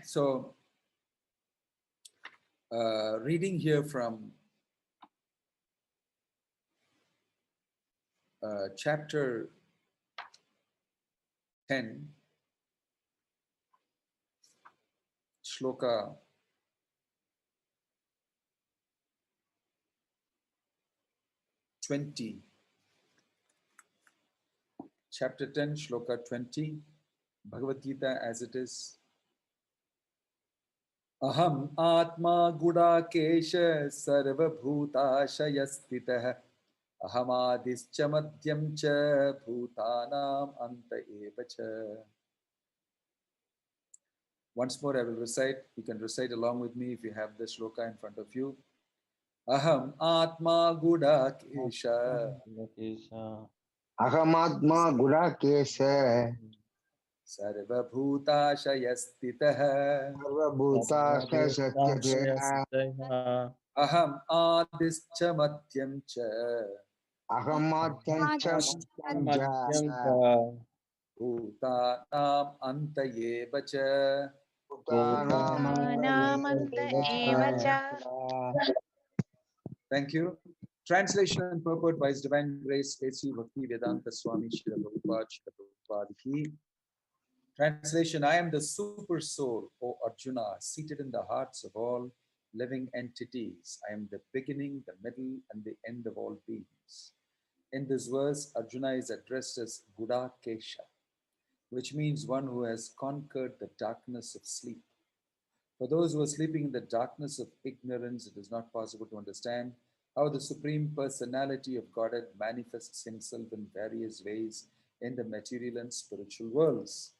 So, reading here from chapter 10, shloka 20. Chapter 10, shloka 20, Bhagavad Gita as it is. Aham ātmā guḍākeśa sarva-bhūtāśaya-sthitaḥ. Aham ādiś madhyam ca bhūtānām anta. Once more I will recite. You can recite along with me if you have the shloka in front of you. Aham ātmā guḍākeśa. Aham ātmā guḍākeśa. sarva-bhūtāśaya-sthitaḥ. sarva-bhūtāśaya-sthitaḥ. Aham ādiś madhyam ca. Aham madhyam bhūtānām anta. Thank you. Translation and purport by His Divine Grace, A.C. Bhakti Vedanta Swami Srila Prabhupada Ki. Translation: I am the Supersoul, O Arjuna, seated in the hearts of all living entities. I am the beginning, the middle, and the end of all beings. In this verse, Arjuna is addressed as guḍākeśa, which means one who has conquered the darkness of sleep. For those who are sleeping in the darkness of ignorance, it is not possible to understand how the Supreme Personality of Godhead manifests himself in various ways in the material and spiritual worlds.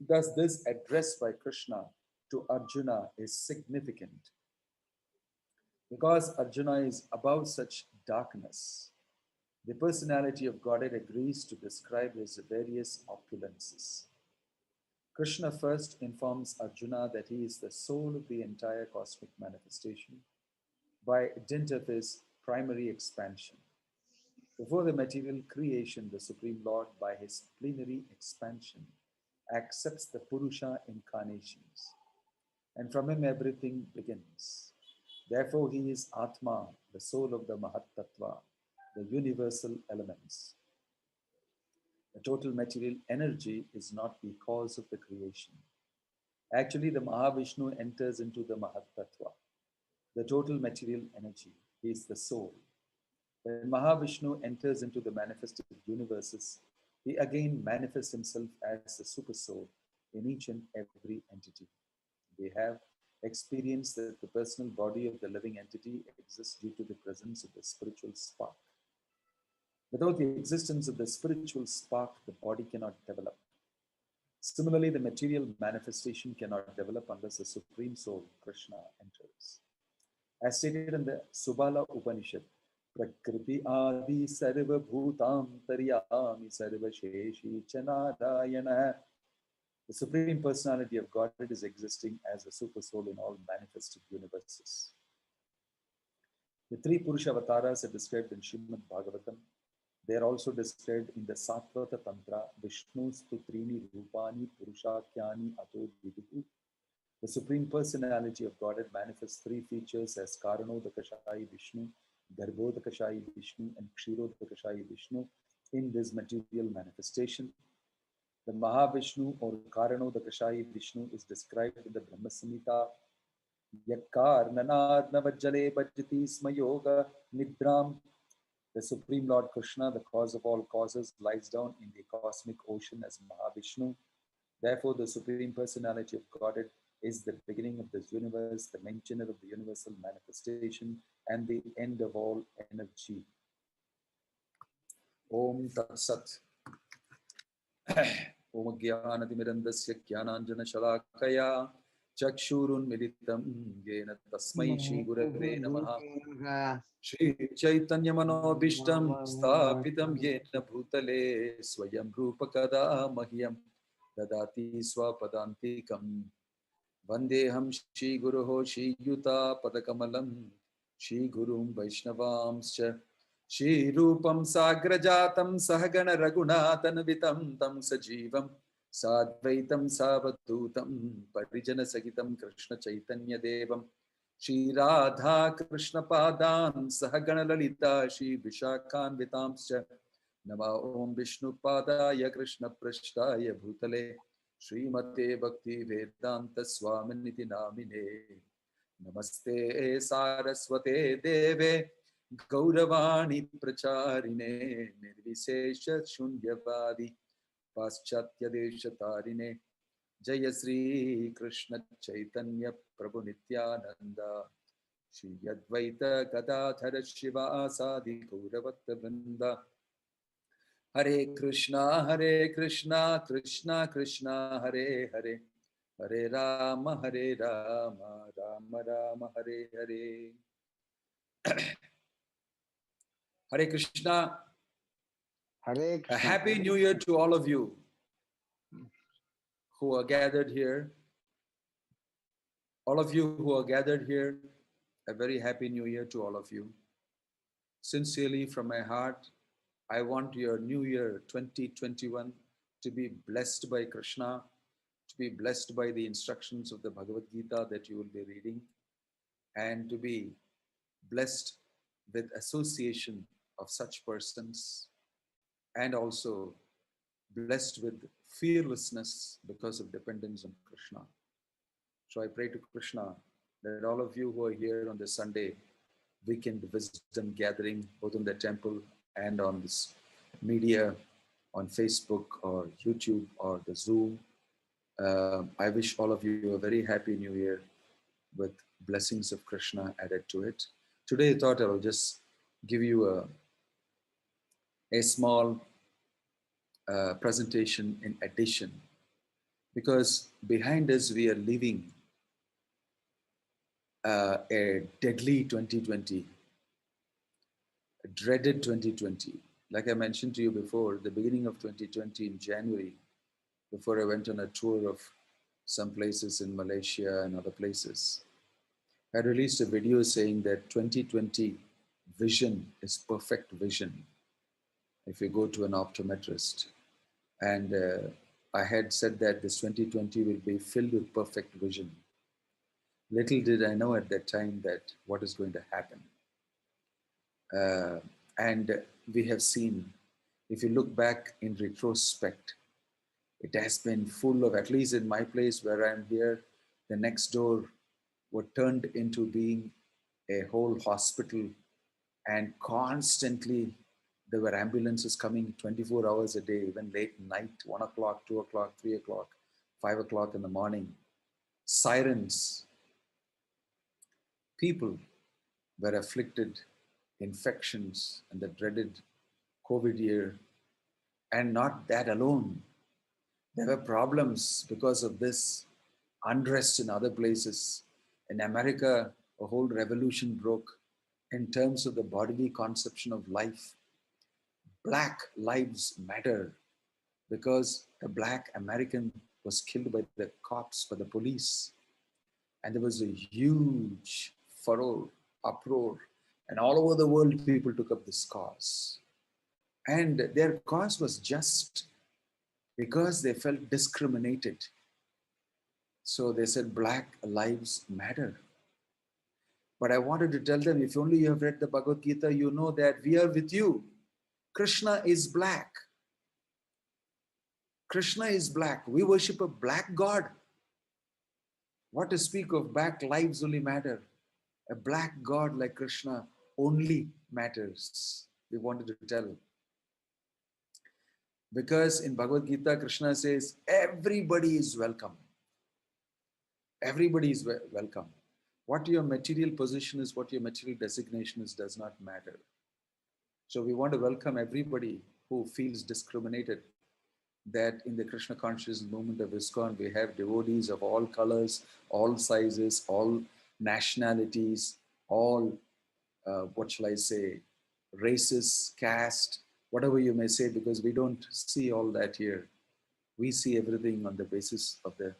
Thus, this address by Krishna to Arjuna is significant because Arjuna is above such darkness. The personality of Godhead agrees to describe his various opulences. Krishna first informs Arjuna that he is the soul of the entire cosmic manifestation by dint of his primary expansion. Before the material creation, the Supreme Lord, by his plenary expansion, accepts the Purusha incarnations, and from him everything begins. Therefore, he is ātmā, the soul of the Mahat-tattva, the universal elements. The total material energy is not the cause of the creation. Actually, the Mahavishnu enters into the Mahat-tattva, the total material energy. He is the soul. When Mahavishnu enters into the manifested universes, he again manifests himself as the Supersoul in each and every entity. We have experienced that the personal body of the living entity exists due to the presence of the spiritual spark. Without the existence of the spiritual spark, the body cannot develop. Similarly, the material manifestation cannot develop unless the Supreme Soul, Krishna, enters. As stated in the Subala Upanishad, Prakriti ādi sarva-bhūtāṁ tariyāmi sarva-sheshi chanārayana. The Supreme Personality of Godhead is existing as a Supersoul in all manifested universes. The three Purusha avatars are described in Srimad Bhagavatam. They are also described in the Satvata Tantra, Vishnu's Tutrini Rupani Purushakyani Ato Viduhu. The Supreme Personality of Godhead manifests three features as Karanodakashayi Vishnu, Garbhodakashayi Vishnu, and Kshirodakashayi Vishnu in this material manifestation. The Mahavishnu or Karanodakashayi Vishnu is described in the Brahma Samhita. Yakkar nanad navajjale bhajati smayoga nidram. The Supreme Lord Krishna, the cause of all causes, lies down in the cosmic ocean as Mahavishnu. Therefore, the Supreme Personality of Godhead is the beginning of this universe, the maintainer of the universal manifestation, and the end of all energy. Om Tat Sat. Om Jnanatimirandasya Jnananjana Shalakaya Chakshurun Militam Yena Tasmai Shri Gurave Namaha. Shri Chaitanya Manobhishtam Sthapitam Yena Bhutale Swayam Rupa Kada Madhyam Dadati Swapadantikam Vandeham Shri Guruho Shri Yuta Padakamalam Shri Gurum Vaishnavamscha Shri Rupam Sagrajatam Sahagana Raghunathan Vitam Tam Sajivam Sadvaitam Savadutam Parijana Sagitam Krishna Chaitanya Devam Shri Radha Krishna Padan Sahagana Lalita Shri Vishakhan Vitamscha Nama Om Vishnu Padaya Krishna Prashtaya Bhutale Srimate Bhakti Vedanta Swaminiti Namine Namaste Saraswate Deve Gauravani Pracharine Nirvisesha Shunyavadi Paschatya Deshatarine Jaya Sri Krishna Chaitanya Prabhu Nityananda Shri Advaita Gadadhara Shiva Asadi Gauravata Vrinda Hare Krishna Krishna Krishna Hare Hare Hare Rama Rama Rama Hare Hare. Hare Krishna. Hare A Krishna. happy new year to all of you who are gathered here. All of you who are gathered here, a very happy new year to all of you. Sincerely from my heart, I want your new year 2021 to be blessed by Krishna, to be blessed by the instructions of the Bhagavad Gita that you will be reading, and to be blessed with association of such persons, and also blessed with fearlessness because of dependence on Krishna. So I pray to Krishna that all of you who are here on this Sunday weekend wisdom gathering, both on the temple and on this media, on Facebook or YouTube or the Zoom, I wish all of you a very happy new year with blessings of Krishna added to it. Today I thought I will just give you a small presentation in addition, because behind us we are living a deadly 2020, a dreaded 2020. Like I mentioned to you before, the beginning of 2020 in January, before I went on a tour of some places in Malaysia and other places, I released a video saying that 2020 vision is perfect vision if you go to an optometrist. And I had said that this 2020 will be filled with perfect vision. Little did I know at that time that what is going to happen. And we have seen, if you look back in retrospect, it has been full of, at least in my place where I'm here, the next door were turned into being a whole hospital, and constantly there were ambulances coming 24 hours a day, even late night, 1 o'clock, 2 o'clock, 3 o'clock, 5 o'clock in the morning. Sirens. People were afflicted, infections and the dreaded COVID year. And not that alone. There were problems because of this, unrest in other places. In America, a whole revolution broke in terms of the bodily conception of life. Black lives matter, because a Black American was killed by the cops, by the police. And there was a huge furor, uproar, and all over the world people took up this cause. And their cause was just because they felt discriminated. So they said, Black lives matter. But I wanted to tell them, if only you have read the Bhagavad Gita, you know that we are with you. Krishna is black. Krishna is black. We worship a black God. What to speak of black lives only matter? A black God like Krishna only matters. We wanted to tell. Because in Bhagavad Gita, Krishna says, everybody is welcome. Everybody is welcome. What your material position is, what your material designation is, does not matter. So we want to welcome everybody who feels discriminated. That in the Krishna consciousness movement of ISKCON, we have devotees of all colors, all sizes, all nationalities, all, what shall I say, races, caste, whatever you may say, because we don't see all that here. We see everything on the basis of the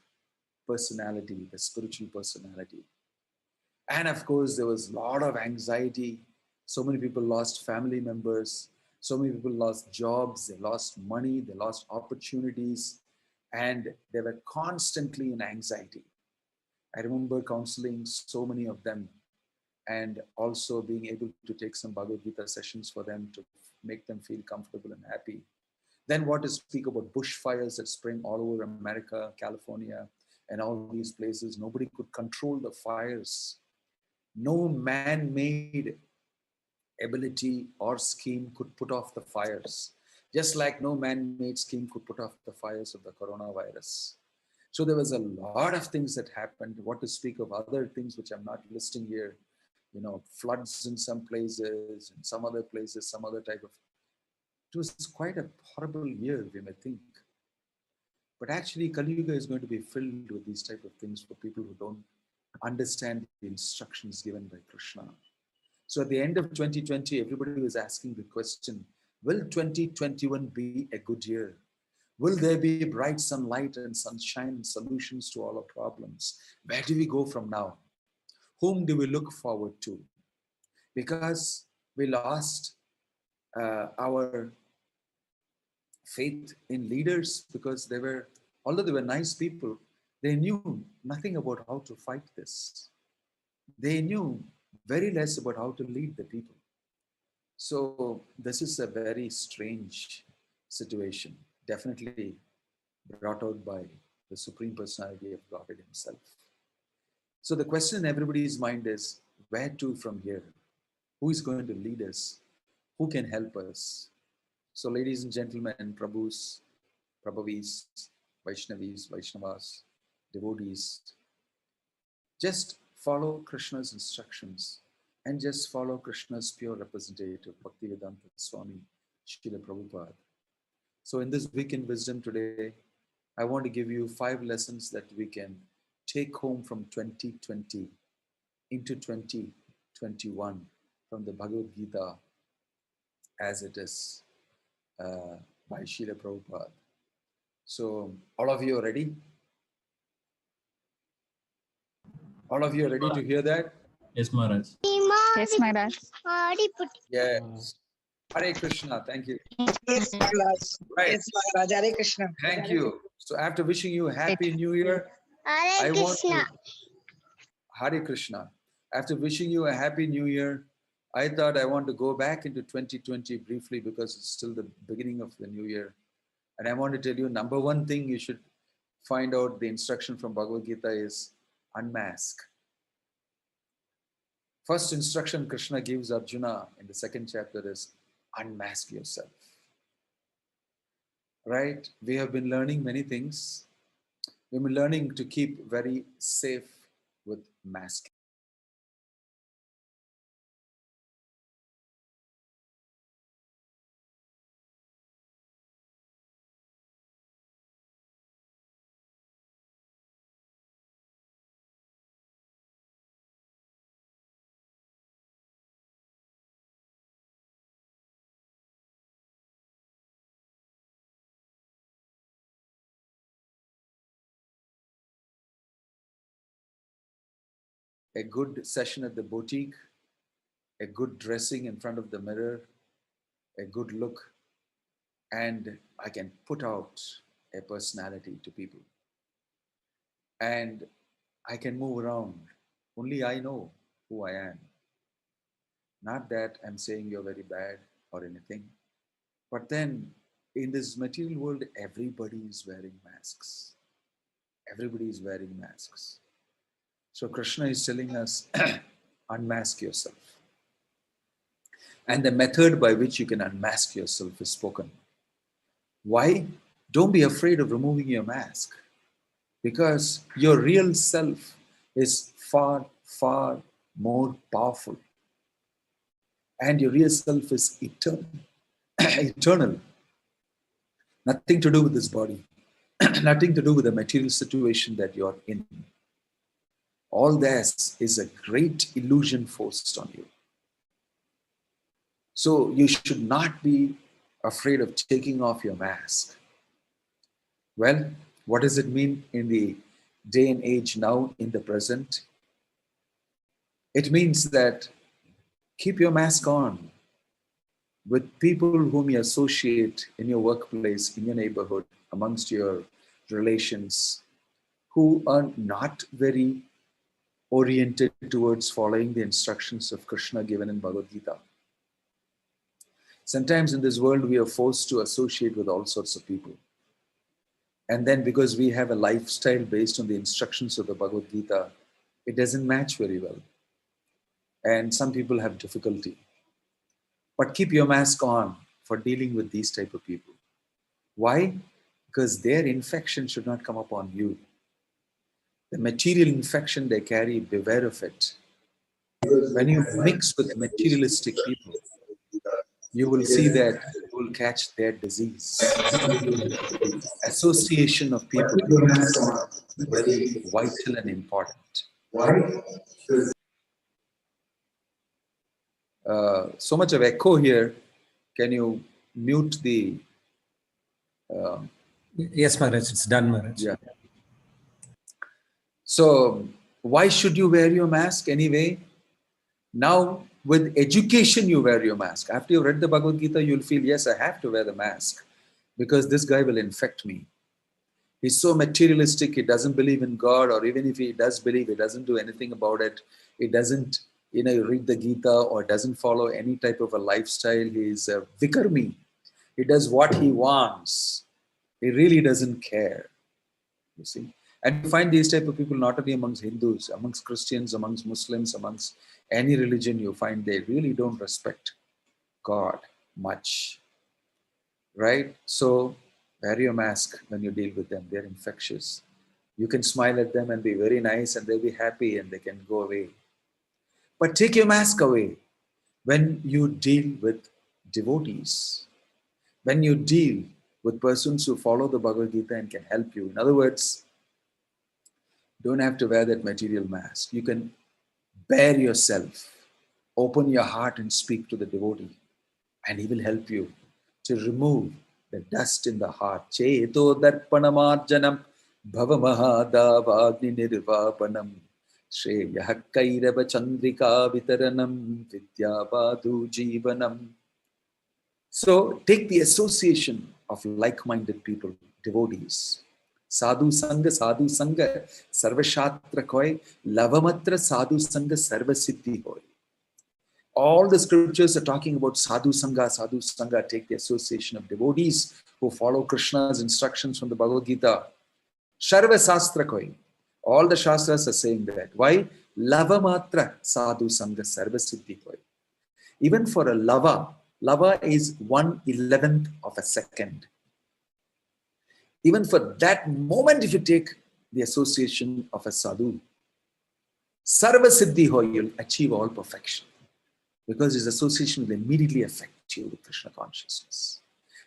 personality, the spiritual personality. And of course, there was a lot of anxiety. So many people lost family members. So many people lost jobs, they lost money, they lost opportunities. and they were constantly in anxiety. I remember counseling so many of them and also being able to take some Bhagavad Gita sessions for them to make them feel comfortable and happy. Then what to speak about bushfires that spring all over America, California, and all these places. Nobody could control the fires. No man-made ability or scheme could put off the fires, just like no man-made scheme could put off the fires of the coronavirus. So there was a lot of things that happened. What to speak of other things which I'm not listing here, floods in some places, in some other places, some other type of. It was quite a horrible year, we may think. But actually, Kali Yuga is going to be filled with these type of things for people who don't understand the instructions given by Krishna. So at the end of 2020, everybody was asking the question, will 2021 be a good year? Will there be bright sunlight and sunshine and solutions to all our problems? Where do we go from now? Whom do we look forward to? Because we lost our faith in leaders, because although they were nice people, they knew nothing about how to fight this. They knew very less about how to lead the people. So this is a very strange situation, definitely brought out by the Supreme Personality of Godhead himself. So the question in everybody's mind is, where to from here? Who is going to lead us? Who can help us? So ladies and gentlemen, Prabhus, Prabhavis, Vaishnavis, Vaishnavas, devotees, just follow Krishna's instructions and just follow Krishna's pure representative, Bhaktivedanta Swami, Srila Prabhupada. So in this Week in Wisdom today, I want to give you 5 lessons that we can take home from 2020 into 2021 from the Bhagavad Gita as it is by Srila Prabhupada. So all of you are ready? All of you are ready to hear that? Yes, Maharaj. Yes, Maharaj. Yes. Hare Krishna. Thank you. Yes, Maharaj. Right. Yes, Maharaj. Hare Krishna. Thank you. So after wishing you a Happy New Year, Hare Krishna. Hare Krishna. After wishing you a Happy New Year, I thought I want to go back into 2020 briefly because it's still the beginning of the new year. And I want to tell you, number one thing you should find out the instruction from Bhagavad Gita is unmask. First instruction Krishna gives Arjuna in the 2nd chapter is unmask yourself. Right? We have been learning many things. We've been learning to keep very safe with masking. A good session at the boutique, a good dressing in front of the mirror, a good look, and I can put out a personality to people. And I can move around. Only I know who I am. Not that I'm saying you're very bad or anything. But then in this material world, everybody is wearing masks. Everybody is wearing masks. So Krishna is telling us, unmask yourself. And the method by which you can unmask yourself is spoken. Why? Don't be afraid of removing your mask. Because your real self is far, far more powerful. And your real self is eternal. Eternal. Nothing to do with this body. Nothing to do with the material situation that you're in. All this is a great illusion forced on you. So you should not be afraid of taking off your mask. Well, what does it mean in the day and age now, in the present? It means that keep your mask on with people whom you associate in your workplace, in your neighborhood, amongst your relations who are not very oriented towards following the instructions of Krishna given in Bhagavad Gita. Sometimes in this world, we are forced to associate with all sorts of people. And then because we have a lifestyle based on the instructions of the Bhagavad Gita, it doesn't match very well. And some people have difficulty. But keep your mask on for dealing with these type of people. Why? Because their infection should not come upon you. The material infection they carry, beware of it. When you mix with materialistic people, you will see that you will catch their disease. Association of people is very vital and important. So much of echo here. Can you mute the... Yes, Maharaj, it's done, Maharaj. Yeah. So, why should you wear your mask anyway? Now, with education, you wear your mask. After you've read the Bhagavad Gita, you'll feel, yes, I have to wear the mask because this guy will infect me. He's so materialistic, he doesn't believe in God, or even if he does believe, he doesn't do anything about it. He doesn't, read the Gita or doesn't follow any type of a lifestyle. He's a vikarmi. He does what he wants. He really doesn't care. You see? And you find these type of people not only amongst Hindus, amongst Christians, amongst Muslims, amongst any religion, you find they really don't respect God much. Right? So, wear your mask when you deal with them. They're infectious. You can smile at them and be very nice and they'll be happy and they can go away. But take your mask away when you deal with devotees. When you deal with persons who follow the Bhagavad Gita and can help you. In other words, don't have to wear that material mask. You can bare yourself, open your heart and speak to the devotee, and he will help you to remove the dust in the heart. Cheto darpanamarjanam bhavamahadavagni nirvapanam shreyah kairava chandrika vitaranam vidyavadhu jivanam. So take the association of like-minded people, devotees. Sadhu Sangha, Sarvashatra Koi, Lavamatra Sadhu Sangha, Sarva-siddhi Koi. All the scriptures are talking about Sadhu Sangha. Sadhu Sangha, take the association of devotees who follow Krishna's instructions from the Bhagavad Gita. Sarva-sastra Koi. All the Shastras are saying that. Why? Lavamatra Sadhu Sangha, Sarva-siddhi Koi. Even for a lava is 1/11th of a second. Even for that moment, if you take the association of a sadhu, sarva-siddhi ho, you'll achieve all perfection. Because his association will immediately affect you with Krishna consciousness.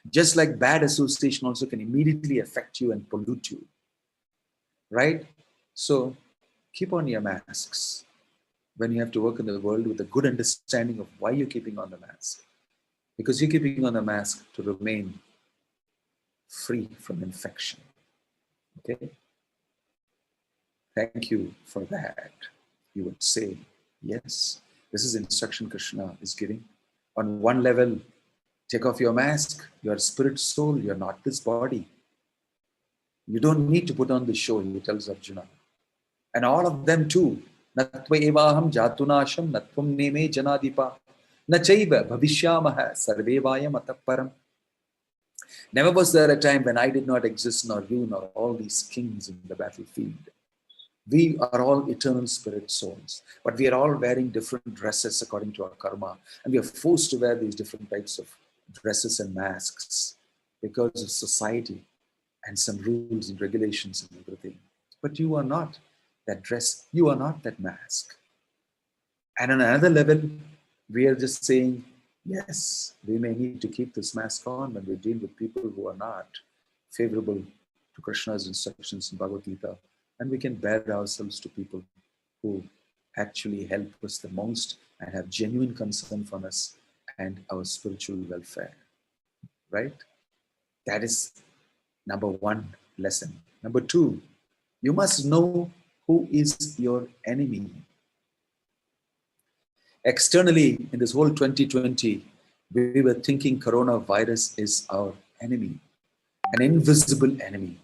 Just like bad association also can immediately affect you and pollute you. Right? So, keep on your masks when you have to work in the world with a good understanding of why you're keeping on the mask. Because you're keeping on the mask to remain free from infection. Okay? Thank you for that. You would say, yes, this is instruction Krishna is giving. On one level, take off your mask. You're spirit soul. You're not this body. You don't need to put on the show, he tells Arjuna. And all of them too. Natva evaham jatunasham natvam neme janadipa. Nachaiva bhavishyamaha sarvevayam ataparam. Never was there a time when I did not exist, nor you, nor all these kings in the battlefield. We are all eternal spirit souls, but we are all wearing different dresses according to our karma. And we are forced to wear these different types of dresses and masks because of society and some rules and regulations and everything. But you are not that dress, you are not that mask. And on another level, we are just saying, yes, we may need to keep this mask on when we deal with people who are not favorable to Krishna's instructions in Bhagavad Gita. And we can bear ourselves to people who actually help us the most and have genuine concern for us and our spiritual welfare. Right? That is number one lesson. Number two, you must know who is your enemy. Externally, in this whole 2020, we were thinking coronavirus is our enemy, an invisible enemy.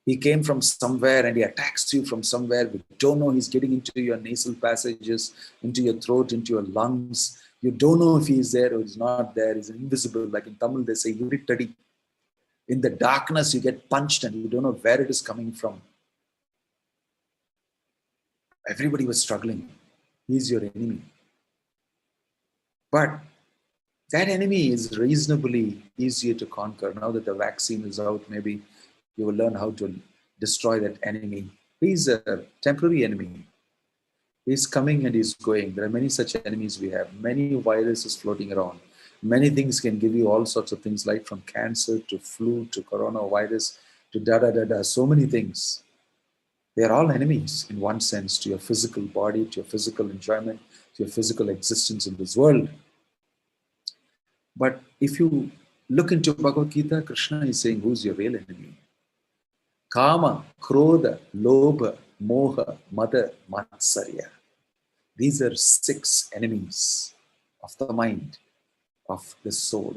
He came from somewhere and he attacks you from somewhere. We don't know he's getting into your nasal passages, into your throat, into your lungs. You don't know if he's there or he's not there. He's invisible. Like in Tamil, they say, "Irittadi." In the darkness, you get punched and you don't know where it is coming from. Everybody was struggling. He's your enemy. But that enemy is reasonably easier to conquer. Now that the vaccine is out, maybe you will learn how to destroy that enemy. He's a temporary enemy. He's coming and he's going. There are many such enemies we have. Many viruses floating around. Many things can give you all sorts of things, like from cancer to flu to coronavirus to da-da-da-da. So many things. They are all enemies in one sense to your physical body, to your physical enjoyment, to your physical existence in this world. But if you look into Bhagavad Gita, Krishna is saying, who's your real enemy? Kama, Krodha, Lobha, Moha, Mada, Matsarya. These are 6 enemies of the mind, of the soul.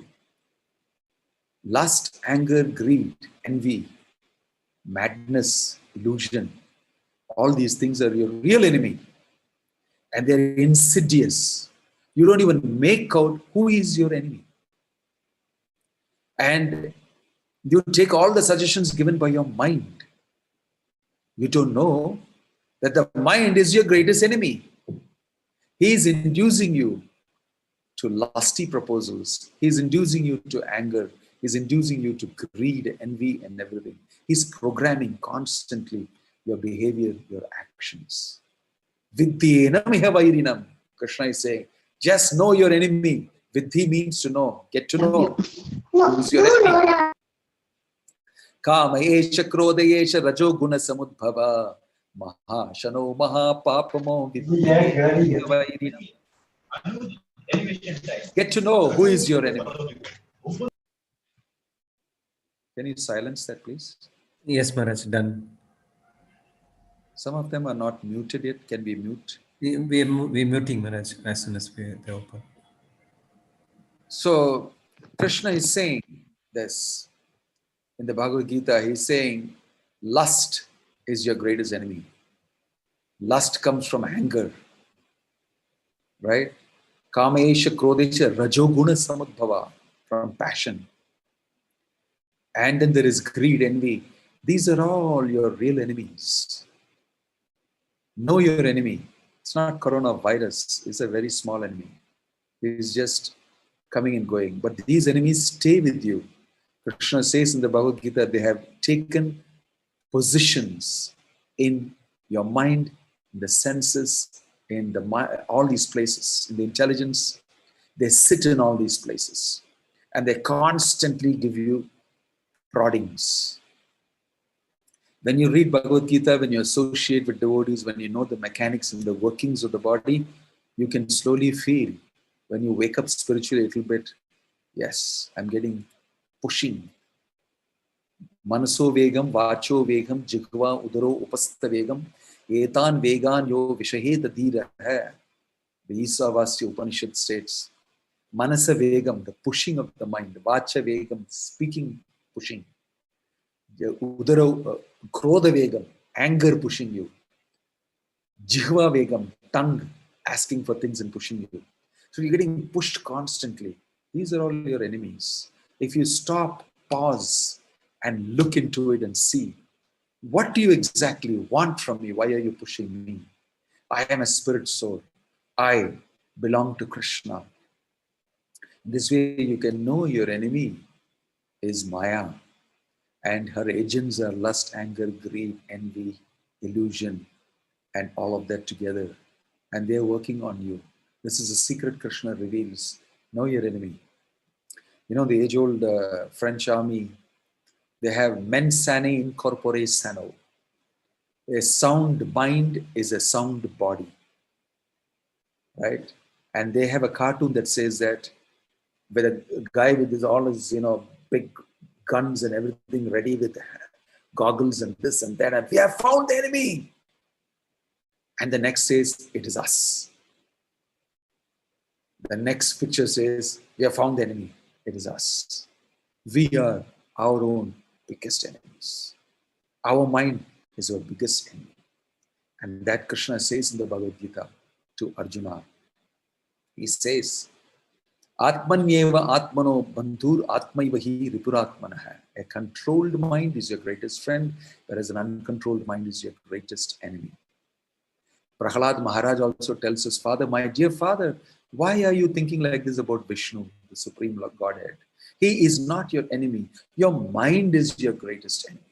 Lust, anger, greed, envy, madness, illusion. All these things are your real enemy. And they're insidious. You don't even make out who is your enemy. And you take all the suggestions given by your mind. You don't know that the mind is your greatest enemy. He is inducing you to lusty proposals. He's inducing you to anger. He's inducing you to greed, envy, and everything. He's programming constantly your behavior, your actions. Viddhenam iha vairinam. Krishna is saying, just know your enemy. Viddhi means to know. Get to know who's your enemy. Kama esha krodha esha rajo guna samudbhava. Maha shano maha papamo viddhenam iha vairinam. Get to know who is your enemy. Can you silence that, please? Yes, Maharaj, done. Some of them are not muted yet. Can we mute? We're muting, Maharaj, as soon as they open. So, Krishna is saying this in the Bhagavad Gita. He's saying, lust is your greatest enemy. Lust comes from anger, right? Kamesha, krodesha, rajoguna samudbhava, from passion. And then there is greed, envy. These are all your real enemies. Know your enemy. It's not coronavirus. It's a very small enemy. It's just coming and going. But these enemies stay with you. Krishna says in the Bhagavad Gita, they have taken positions in your mind, in the senses, in the all these places, in the intelligence. They sit in all these places. And they constantly give you proddings. When you read Bhagavad Gita, when you associate with devotees, when you know the mechanics and the workings of the body, you can slowly feel, when you wake up spiritually a little bit, yes, I'm getting pushing. Manaso vegam, vacho vegam, jigva udaro upasta vegam, etan vegan yo vishaheta dhira hai. The Isavasya Upanishad states, Manasa vegam, the pushing of the mind, vacha vegam, speaking, pushing. Udara, krodha vegam, anger pushing you. Jihva vegam, tongue asking for things and pushing you. So you're getting pushed constantly. These are all your enemies. If you stop, pause, and look into it and see, what do you exactly want from me? Why are you pushing me? I am a spirit soul. I belong to Krishna. This way you can know your enemy is Maya. And her agents are lust, anger, greed, envy, illusion, and all of that together. And they're working on you. This is a secret Krishna reveals. Know your enemy. You know, the age-old French army, they have mens sane in corpore sano. A sound mind is a sound body. Right? And they have a cartoon that says that, with a guy with all his, big guns and everything ready with goggles and this and that. And we have found the enemy. And the next says, it is us. The next picture says, we have found the enemy. It is us. We are our own biggest enemies. Our mind is our biggest enemy. And that Krishna says in the Bhagavad Gita to Arjuna. He says, Atmanyeva atmano bandhur atmaivahi ripuratmanaha. A controlled mind is your greatest friend, whereas an uncontrolled mind is your greatest enemy. Prahlad Maharaj also tells his father, my dear father, why are you thinking like this about Vishnu, the Supreme Lord Godhead? He is not your enemy. Your mind is your greatest enemy.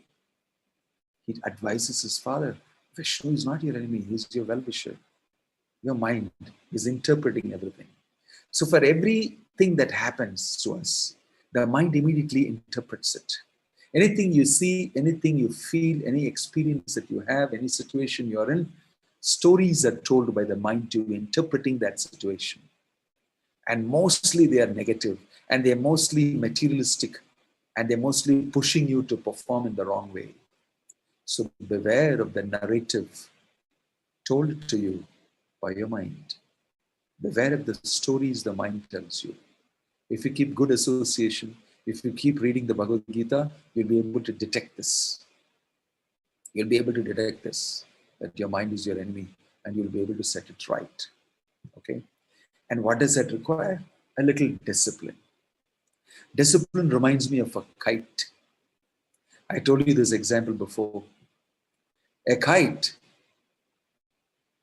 He advises his father, Vishnu is not your enemy, he is your well-wisher. Your mind is interpreting everything. So for everything that happens to us, the mind immediately interprets it. Anything you see, anything you feel, any experience that you have, any situation you're in, stories are told by the mind to you, interpreting that situation. And mostly they are negative, and they're mostly materialistic, and they're mostly pushing you to perform in the wrong way. So beware of the narrative told to you by your mind. Beware of the stories the mind tells you. If you keep good association, if you keep reading the Bhagavad Gita, you'll be able to detect this. You'll be able to detect this, that your mind is your enemy, and you'll be able to set it right. Okay? And what does that require? A little discipline. Discipline reminds me of a kite. I told you this example before. A kite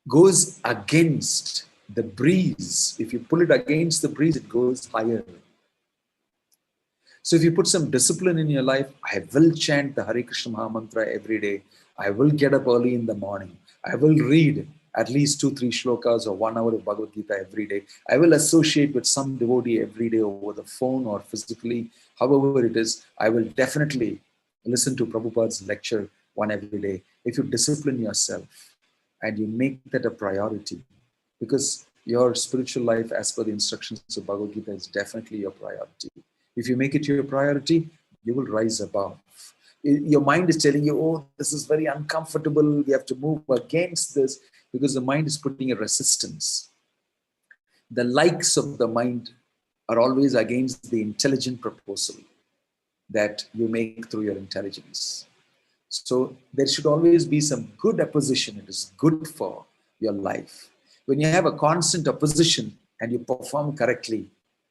goes against the breeze. If you pull it against the breeze, it goes higher. So if you put some discipline in your life, I will chant the Hare Krishna Maha Mantra every day. I will get up early in the morning. I will read at least 2-3 shlokas or 1 hour of Bhagavad Gita every day. I will associate with some devotee every day over the phone or physically, however it is. I will definitely listen to Prabhupada's lecture one every day. If you discipline yourself and you make that a priority, because your spiritual life as per the instructions of Bhagavad Gita is definitely your priority. If you make it your priority, you will rise above. Your mind is telling you, oh, this is very uncomfortable. We have to move against this, because the mind is putting a resistance. The likes of the mind are always against the intelligent proposal that you make through your intelligence. So there should always be some good opposition. It is good for your life. When you have a constant opposition and you perform correctly,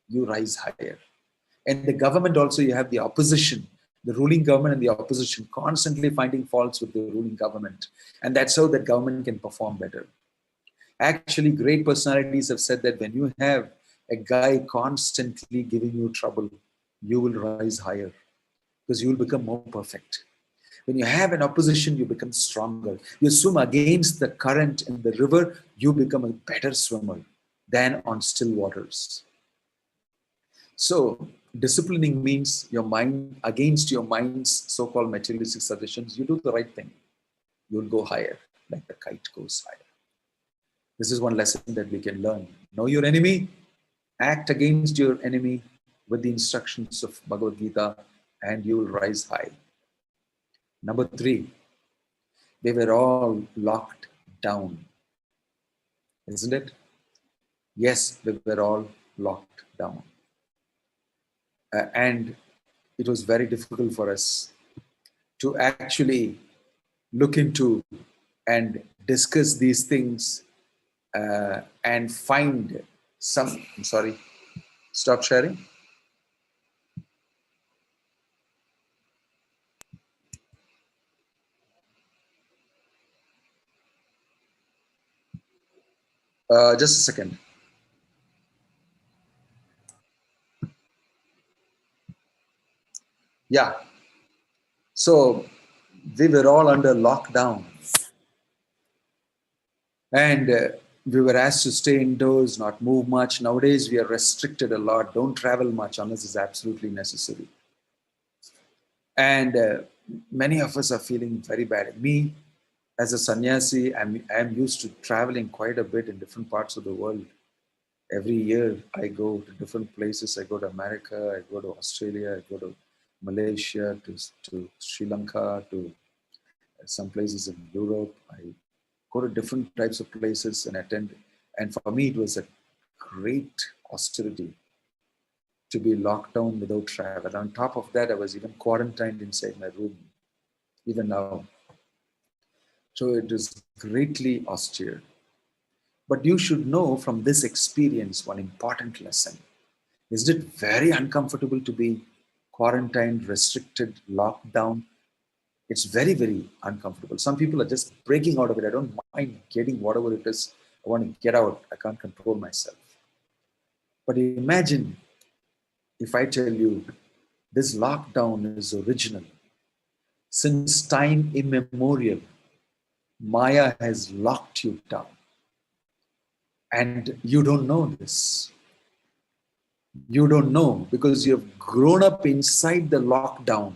you rise higher. And the government also, you have the opposition, the ruling government and the opposition constantly finding faults with the ruling government. And that's how that government can perform better. Actually, great personalities have said that when you have a guy constantly giving you trouble, you will rise higher because you will become more perfect. When you have an opposition, you become stronger. You swim against the current in the river, you become a better swimmer than on still waters. So disciplining means your mind, against your mind's so-called materialistic suggestions, you do the right thing. You'll go higher, like the kite goes higher. This is one lesson that we can learn. Know your enemy, act against your enemy with the instructions of Bhagavad Gita, and you will rise high. Number 3, they were all locked down. Isn't it? Yes, they were all locked down. And it was very difficult for us to actually look into and discuss these things and find some, I'm sorry, stop sharing. Just a second. Yeah. So we were all under lockdown. And we were asked to stay indoors, not move much. Nowadays, we are restricted a lot. Don't travel much unless it's absolutely necessary. And many of us are feeling very bad. Me, as a sannyasi, I'm used to traveling quite a bit in different parts of the world. Every year, I go to different places. I go to America, I go to Australia, I go to Malaysia, to Sri Lanka, to some places in Europe. I go to different types of places and attend. And for me, it was a great austerity to be locked down without travel. On top of that, I was even quarantined inside my room. even now. So it is greatly austere. But you should know from this experience one important lesson. Isn't it very uncomfortable to be quarantined, restricted, locked down? It's very, very uncomfortable. Some people are just breaking out of it. I don't mind getting whatever it is. I want to get out. I can't control myself. But imagine if I tell you this lockdown is original. Since time immemorial, Maya has locked you down. And you don't know this. You don't know because you have grown up inside the lockdown.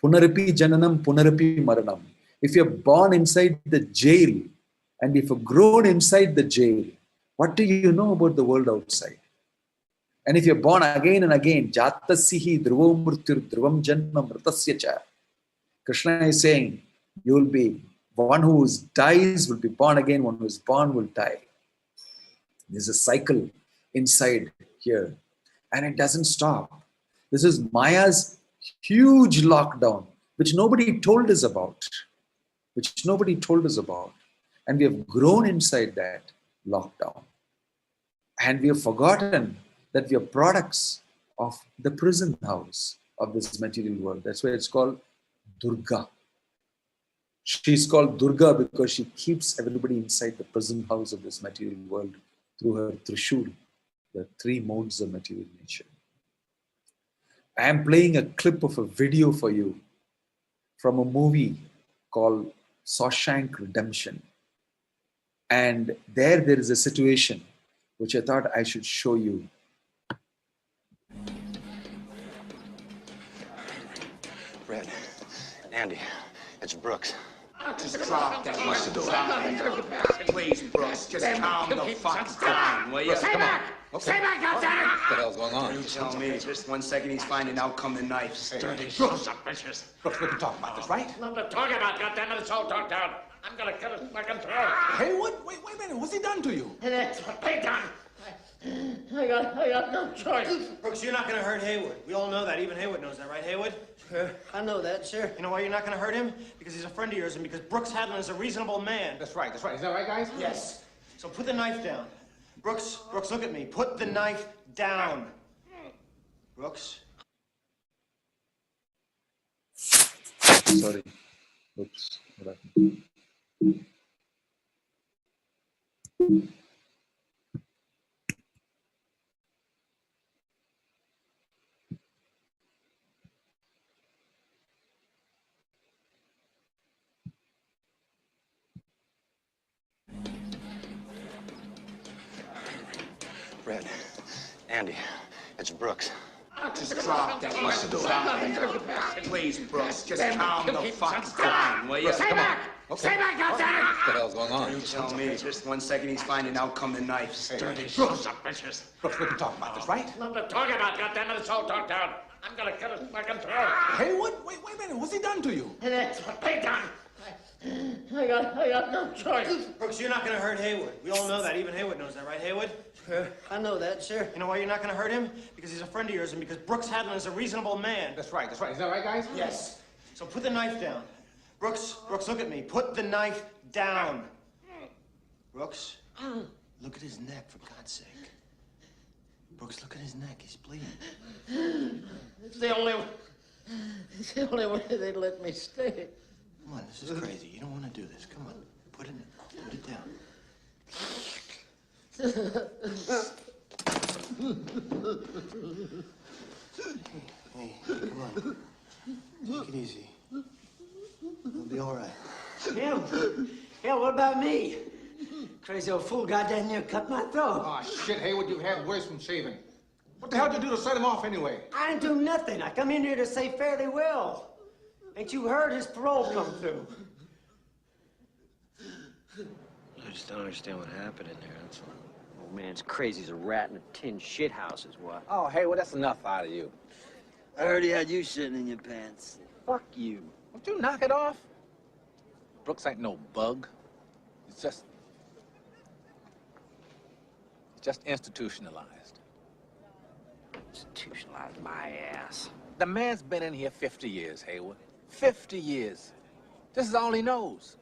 Punarapi jananam, punarapi maranam. If you're born inside the jail and if you're grown inside the jail, what do you know about the world outside? And if you're born again and again, jatasihi dhruvo murtyur dhruvam janma mritasya cha. Krishna is saying, you will be, one who dies will be born again, one who is born will die. There's a cycle inside here, and it doesn't stop. This is Maya's huge lockdown, which nobody told us about, and we have grown inside that lockdown. And we have forgotten that we are products of the prison house of this material world. That's why it's called Durga. She's called Durga because she keeps everybody inside the prison house of this material world through her Trishul, the three modes of material nature. I am playing a clip of a video for you from a movie called Shawshank Redemption. And there is a situation which I thought I should show you. Red, Andy, it's Brooks. Just drop that. What's the door? Please, Brooks, just calm the fuck down, will you? Stay back! Stay back, goddammit! What the hell's going on? You tell me. Just 1 second, he's finding out come the knife. Dirty Brooks. bitches. Brooks, we can talk about this, right? Nothing to talk about, goddammit. It's all talked out. I'm gonna cut his fucking throat. Haywood? Wait a minute. What's he done to you? And that's what they done. I got no choice. Brooks, you're not gonna hurt Haywood. We all know that. Even Haywood knows that, right, Haywood? Sure, I know that, sure. You know why you're not gonna hurt him? Because he's a friend of yours and because Brooks Hadlin is a reasonable man. That's right. Is that right, guys? Yes. So put the knife down. Brooks, look at me. Put the knife down. Brooks? Sorry. Oops. What happened? Red, Andy, it's Brooks. Just drop that. What's the door? Please, Brooks, just calm the fuck down, will you? Stay back! Stay back, goddammit! What the hell's going on? You tell me. Just 1 second, he's finding out come the knife. Dirty bitches. Brooks, we can talk about this, right? Nothing to talk about, goddammit. It's all talked out. I'm gonna cut his fucking throat. Haywood? Wait a minute. What's he done to you? And that's what they done. I got no choice. Brooks, you're not gonna hurt Haywood. We all know that. Even Haywood knows that, right, Haywood? Sure, I know that, sure. You know why you're not gonna hurt him? Because he's a friend of yours and because Brooks Hadlin is a reasonable man. That's right. Is that right, guys? Yes. So put the knife down. Brooks, look at me. Put the knife down. Brooks, look at his neck, for God's sake. Brooks, look at his neck. He's bleeding. It's the only way they'd let me stay. Come on, this is crazy. You don't want to do this. Come on. Put it down. Hey, come on. Take it easy. It'll be all right. Hell, what about me? Crazy old fool got down there cut my throat. Oh, shit, Haywood, you've had worse from shaving. What the hell did you do to set him off anyway? I didn't do nothing. I come in here to say fairly well. Ain't you heard his parole come through? I just don't understand what happened in there, that's all. Old man's crazy as a rat in a tin shit house is what. Oh, Haywood, that's enough out of you. I heard he had you shitting in your pants. Fuck you. Won't you knock it off? Brooks ain't no bug. It's just institutionalized. Institutionalized my ass. The man's been in here 50 years, Haywood. 50 years. This is all he knows.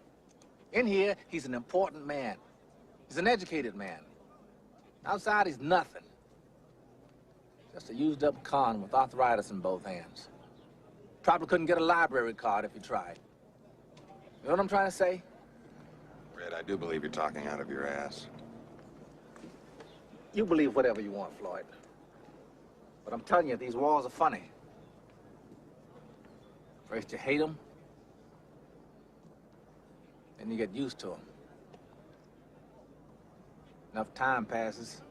In here, he's an important man. He's an educated man. Outside, he's nothing. Just a used-up con with arthritis in both hands. Probably couldn't get a library card if he tried. You know what I'm trying to say? Fred, I do believe you're talking out of your ass. You believe whatever you want, Floyd. But I'm telling you, these walls are funny. First you hate them, then you get used to them. Enough time passes,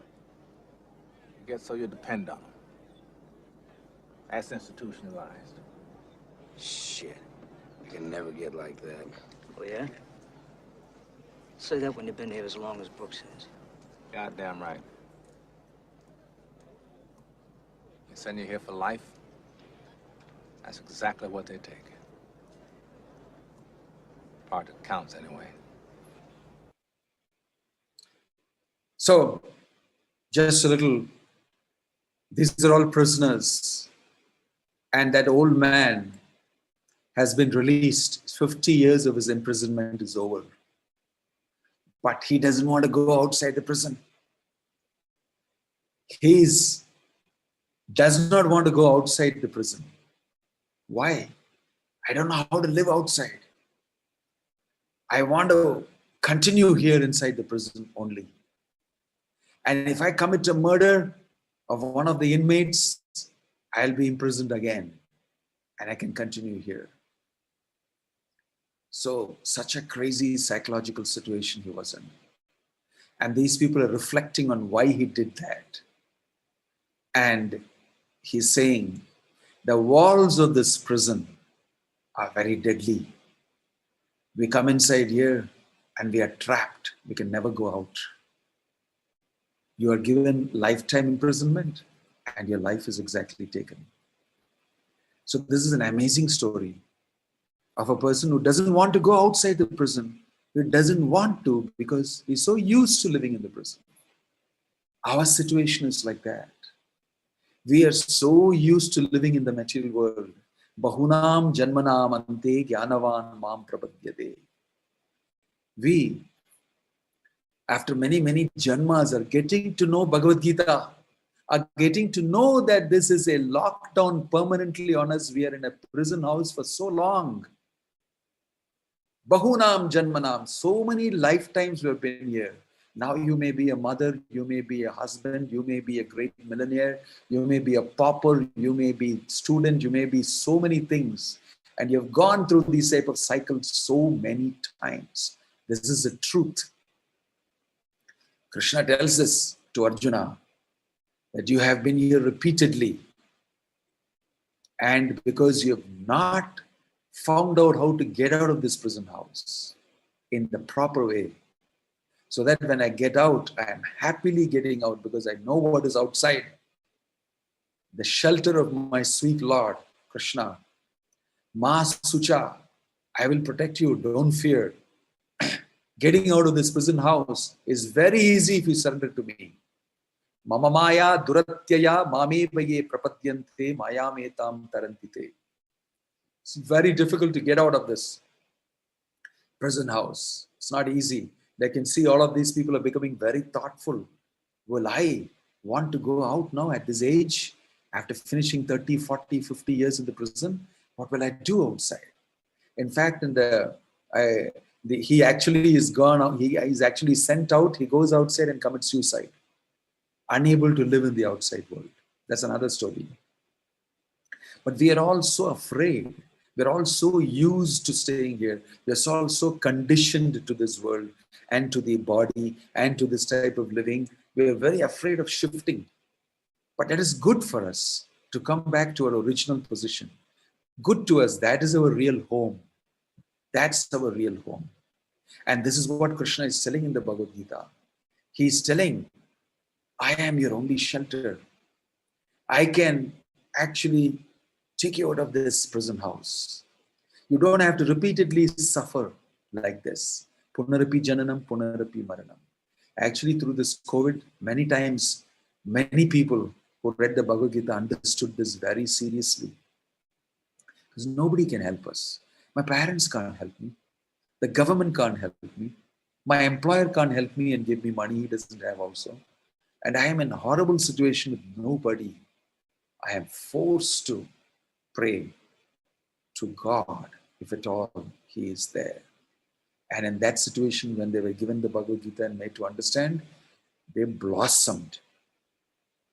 you get so you depend on them. That's institutionalized. Shit. I can never get like that. Oh, yeah? Say that when you've been here as long as Brooks has. Goddamn right. They send you here for life. That's exactly what they take. Part that counts, anyway. So, just a little, these are all prisoners. And that old man has been released. 50 years of his imprisonment is over. But he doesn't want to go outside the prison. He does not want to go outside the prison. Why? I don't know how to live outside. I want to continue here inside the prison only. And if I commit a murder of one of the inmates, I'll be imprisoned again. And I can continue here. So, such a crazy psychological situation he was in. And these people are reflecting on why he did that. And he's saying, the walls of this prison are very deadly. We come inside here and we are trapped. We can never go out. You are given lifetime imprisonment and your life is exactly taken. So this is an amazing story of a person who doesn't want to go outside the prison. He doesn't want to because he's so used to living in the prison. Our situation is like that. We are so used to living in the material world. Bahunam janmanam ante gyanavan mam prapadyate. We, after many, many janmas, are getting to know Bhagavad Gita, are getting to know that this is a lockdown permanently on us. We are in a prison house for so long. Bahunam janmanam, so many lifetimes we have been here. Now you may be a mother, you may be a husband, you may be a great millionaire, you may be a pauper, you may be student, you may be so many things. And you've gone through these type of cycles so many times. This is the truth. Krishna tells this to Arjuna, that you have been here repeatedly. And because you have not found out how to get out of this prison house in the proper way, so that when I get out, I am happily getting out because I know what is outside. The shelter of my sweet Lord, Krishna. Ma Sucha, I will protect you, don't fear. Getting out of this prison house is very easy if you surrender to me. Mama maya duratyaya mame vaye prapadyante mayametam tarantite. It's very difficult to get out of this prison house. It's not easy. They can see all of these people are becoming very thoughtful. Will I want to go out now at this age? After finishing 30, 40, 50 years in the prison, what will I do outside? In fact, he actually is gone out. He is actually sent out. He goes outside and commits suicide. Unable to live in the outside world. That's another story. But we are all so afraid. We're all so used to staying here. We're all so conditioned to this world and to the body and to this type of living. We're very afraid of shifting. But that is good for us to come back to our original position. Good to us. That is our real home. That's our real home. And this is what Krishna is telling in the Bhagavad Gita. He's telling, I am your only shelter. I can actually take you out of this prison house. You don't have to repeatedly suffer like this. Punarapi jananam, punarapi maranam. Actually, through this COVID, many times, many people who read the Bhagavad Gita understood this very seriously. Because nobody can help us. My parents can't help me. The government can't help me. My employer can't help me and give me money he doesn't have also. And I am in a horrible situation with nobody. I am forced to pray to God, if at all he is there. And in that situation, when they were given the Bhagavad Gita and made to understand, they blossomed.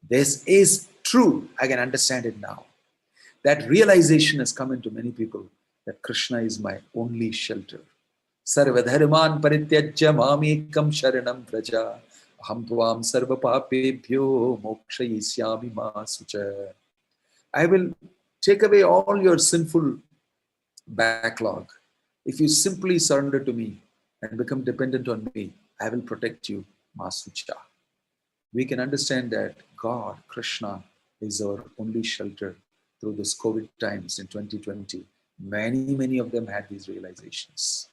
This is true. I can understand it now. That realization has come into many people that Krishna is my only shelter. Sarva-dharman parityajya mamekam sharanam vraja aham tvam sarva-papebhyo mokshayisyami ma sucha. I will take away all your sinful backlog. If you simply surrender to me and become dependent on me, I will protect you, ma sucha. We can understand that God, Krishna, is our only shelter through this COVID times in 2020. Many of them had these realizations.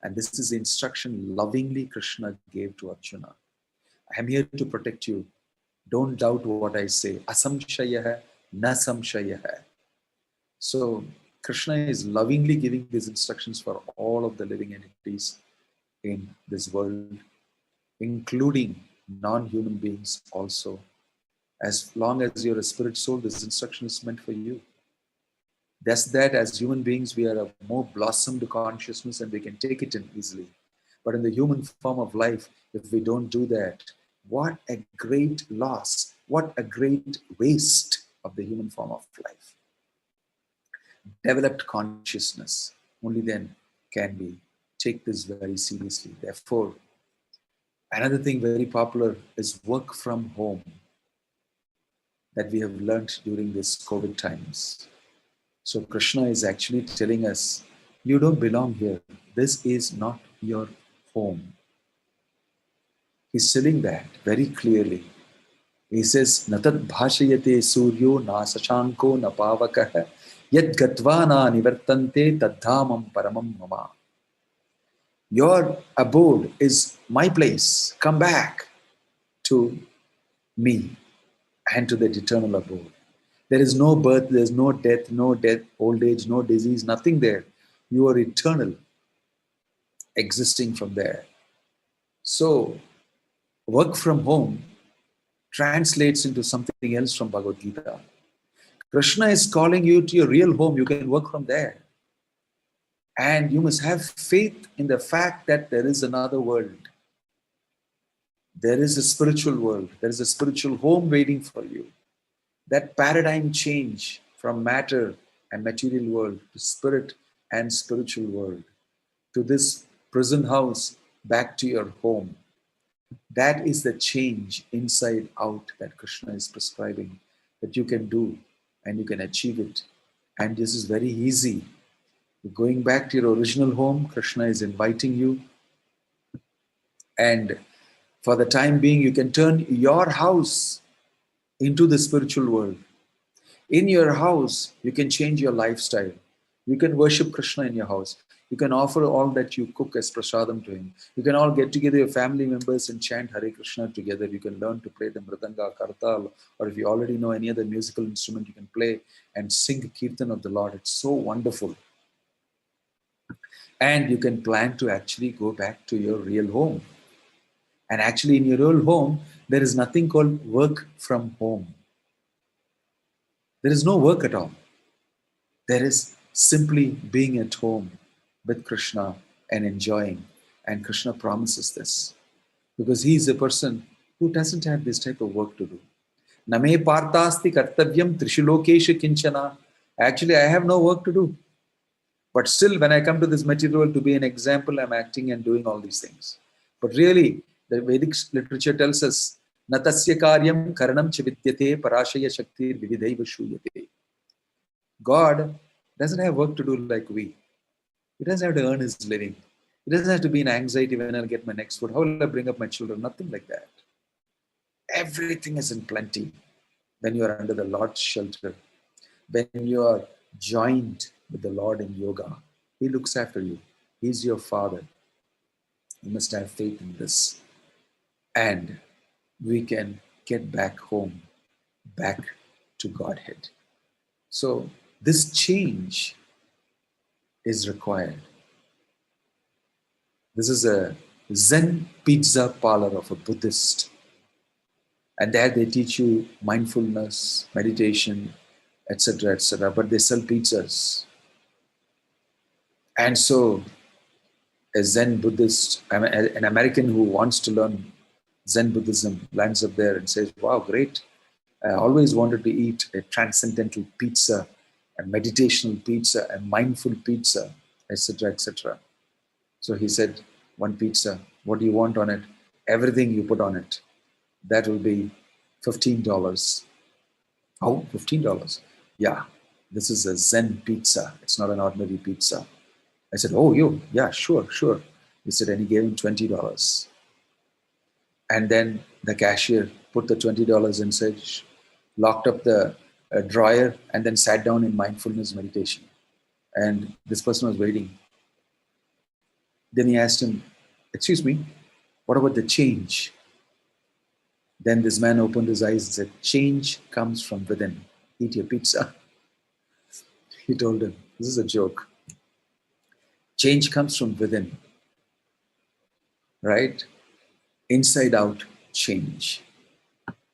And this is the instruction lovingly Krishna gave to Arjuna. I am here to protect you. Don't doubt what I say. Asamshayah, na samshayah. So Krishna is lovingly giving these instructions for all of the living entities in this world, including non-human beings also. As long as you're a spirit soul, this instruction is meant for you. That's that as human beings, we are a more blossomed consciousness and we can take it in easily. But in the human form of life, if we don't do that, what a great loss, what a great waste of the human form of life. Developed consciousness, only then can we take this very seriously. Therefore, another thing very popular is work from home that we have learned during this COVID times. So Krishna is actually telling us, you don't belong here. This is not your home. He's telling that very clearly. He says, Natad bhashayate suryo na sashanko na pavakah yad gatva na nivartante tadhamam paramam mama. Your abode is my place. Come back to me and to that eternal abode. There is no birth, there is no death, old age, no disease, nothing there. You are eternal, existing from there. So, work from home translates into something else from Bhagavad Gita. Krishna is calling you to your real home. You can work from there. And you must have faith in the fact that there is another world. There is a spiritual world. There is a spiritual home waiting for you. That paradigm change from matter and material world to spirit and spiritual world, to this prison house back to your home. That is the change inside out that Krishna is prescribing, that you can do and you can achieve it. And this is very easy. Going back to your original home, Krishna is inviting you. And for the time being, you can turn your house into the spiritual world. In your house, you can change your lifestyle. You can worship Krishna in your house. You can offer all that you cook as prasadam to him. You can all get together, your family members, and chant Hare Krishna together. You can learn to play the mridanga, kartal, or if you already know any other musical instrument, you can play and sing Kirtan of the Lord. It's so wonderful. And you can plan to actually go back to your real home. And actually in your real home, there is nothing called work from home. There is no work at all. There is simply being at home with Krishna and enjoying. And Krishna promises this. Because he is a person who doesn't have this type of work to do. Name partasti kartavyam trishulokeśa kinchana. Actually, I have no work to do. But still, when I come to this material world to be an example, I'm acting and doing all these things. But really, the Vedic literature tells us, Natasya karyam karanam chavidyate parashaya shaktir vividhaiva shuyate. God doesn't have work to do like we. He doesn't have to earn his living. He doesn't have to be in anxiety when I'll get my next food. How will I bring up my children? Nothing like that. Everything is in plenty when you are under the Lord's shelter. When you are joined with the Lord in yoga, he looks after you. He's your father. You must have faith in this. And we can get back home, back to Godhead. So this change is required. This is a Zen pizza parlor of a Buddhist. And there they teach you mindfulness, meditation, etc., etc. But they sell pizzas. And so a Zen Buddhist, an American who wants to learn Zen Buddhism, lands up there and says, wow, great. I always wanted to eat a transcendental pizza, a meditational pizza, a mindful pizza, etc., etc. So he said, one pizza, what do you want on it? Everything you put on it. That will be $15. Oh, $15? Yeah, this is a Zen pizza. It's not an ordinary pizza. I said, oh, yeah, sure. He said, and he gave him $20. And then the cashier put the $20 inside, locked up the drawer, and then sat down in mindfulness meditation. And this person was waiting. Then he asked him, excuse me, what about the change? Then this man opened his eyes and said, change comes from within. Eat your pizza. He told him, this is a joke. Change comes from within, right? Inside out change.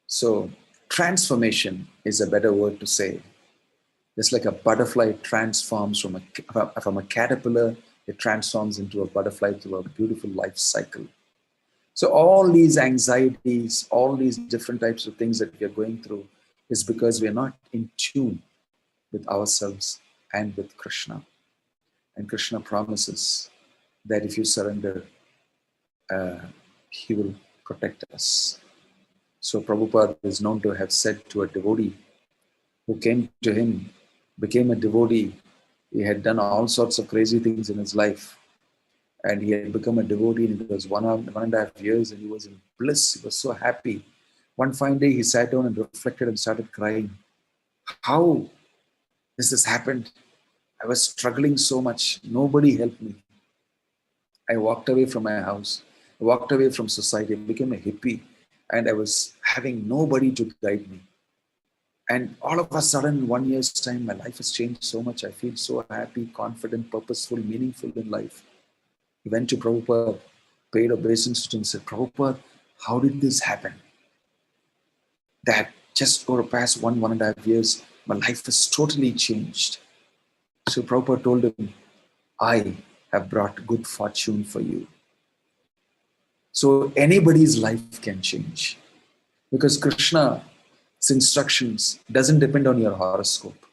So transformation is a better word to say. Just like a butterfly transforms from a caterpillar, it transforms into a butterfly through a beautiful life cycle. So all these anxieties, all these different types of things that we are going through is because we are not in tune with ourselves and with Krishna. And Krishna promises that if you surrender, he will protect us. So Prabhupada is known to have said to a devotee who came to him, became a devotee. He had done all sorts of crazy things in his life. And he had become a devotee, and it was 1.5 years, and he was in bliss. He was so happy. One fine day, he sat down and reflected and started crying. How has this happened? I was struggling so much. Nobody helped me. I walked away from my house. I walked away from society. I became a hippie. And I was having nobody to guide me. And all of a sudden, in 1 year's time, my life has changed so much. I feel so happy, confident, purposeful, meaningful in life. He went to Prabhupada, paid obeisance to him, and said, Prabhupada, how did this happen? That just over the past 1.5 years, my life has totally changed. So Prabhupada told him, I have brought good fortune for you. So anybody's life can change. Because Krishna's instructions doesn't depend on your horoscope.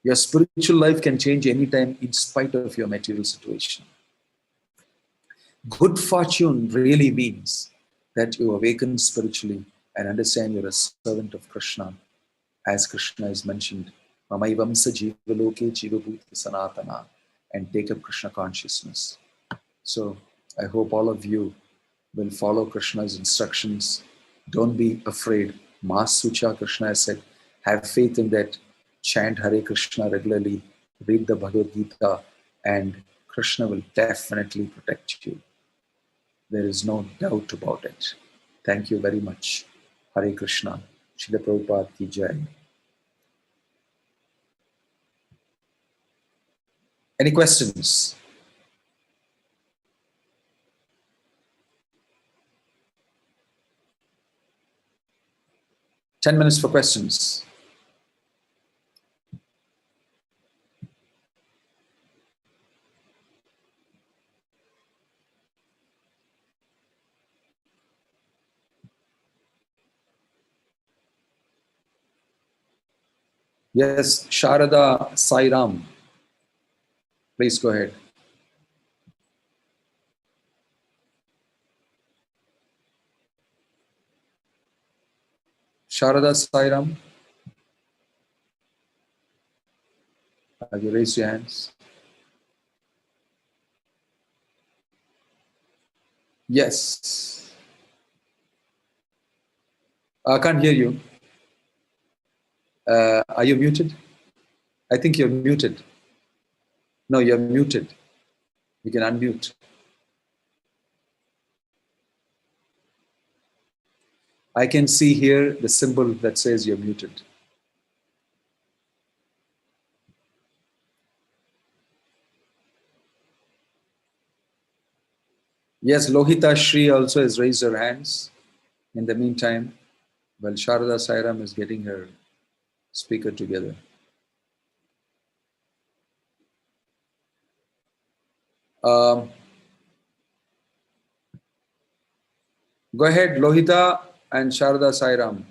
Your spiritual life can change anytime in spite of your material situation. Good fortune really means that you awaken spiritually and understand you're a servant of Krishna. As Krishna is mentioned, Mamaivamsa jivaloke jivabhuta sanatana, and take up Krishna consciousness. So I hope all of you will follow Krishna's instructions. Don't be afraid. Mas Sucha, Krishna has said, have faith in that. Chant Hare Krishna regularly. Read the Bhagavad Gita, and Krishna will definitely protect you. There is no doubt about it. Thank you very much. Hare Krishna. Srila Prabhupada ki jai. Any questions? Ten minutes for questions. Yes, Sharada Sairam. Please go ahead. Sharada Sairam. Have you raised your hands? Yes. I can't hear you. Are you muted? I think you're muted. No, you're muted. You can unmute. I can see here the symbol that says you're muted. Yes, Lohita Shri also has raised her hands. In the meantime, while Sharada Sairam is getting her speaker together. Go ahead, Lohita and Sharada Sairam.